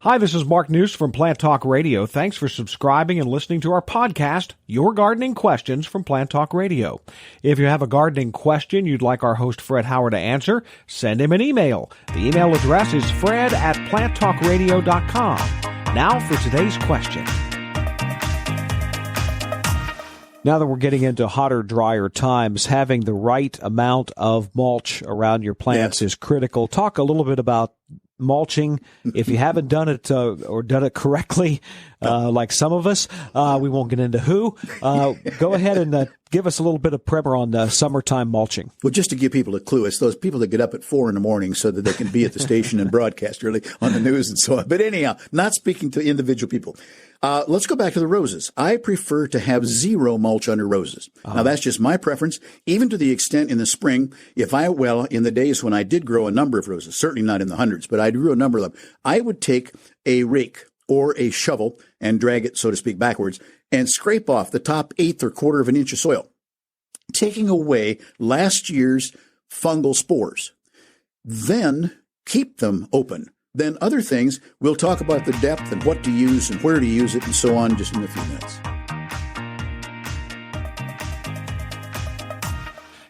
Hi, this is Mark News from Plant Talk Radio. Thanks for subscribing and listening to our podcast, Your Gardening Questions from Plant Talk Radio. If you have a gardening question you'd like our host Fred Howard to answer, send him an email. The email address is fred@planttalkradio.com. Now for today's question. Now that we're getting into hotter, drier times, having the right amount of mulch around your plants is critical. Talk a little bit about mulching. If you haven't done it or done it correctly, like some of us, we won't get into who. Go ahead and give us a little bit of primer on summertime mulching. Well, just to give people a clue, it's those people that get up at 4 a.m. so that they can be at the station and broadcast early on the news and so on. But anyhow, not speaking to individual people. Let's go back to the roses. I prefer to have zero mulch under roses. Now, that's just my preference, even to the extent in the spring, in the days when I did grow a number of roses, certainly not in the hundreds, but I grew a number of them, I would take a rake or a shovel and drag it, so to speak, backwards and scrape off the top eighth or quarter of an inch of soil, taking away last year's fungal spores. Then keep them open. Then other things, we'll talk about the depth and what to use and where to use it and so on just in a few minutes.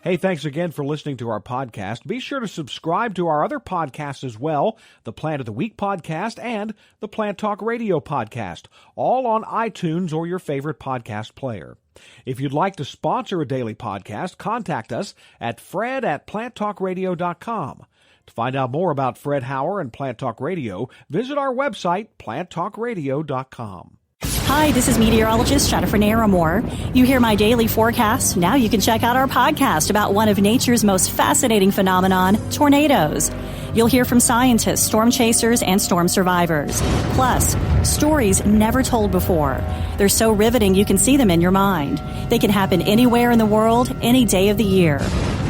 Hey, thanks again for listening to our podcast. Be sure to subscribe to our other podcasts as well, the Plant of the Week podcast and the Plant Talk Radio podcast, all on iTunes or your favorite podcast player. If you'd like to sponsor a daily podcast, contact us at fred@planttalkradio.com. To find out more about Fred Howard and Plant Talk Radio, visit our website, planttalkradio.com. Hi, this is meteorologist Jennifer Naramore. You hear my daily forecast? Now you can check out our podcast about one of nature's most fascinating phenomenon, tornadoes. You'll hear from scientists, storm chasers, and storm survivors. Plus, stories never told before. They're so riveting you can see them in your mind. They can happen anywhere in the world, any day of the year.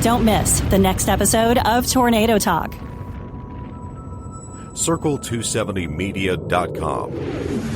Don't miss the next episode of Tornado Talk. Circle270media.com.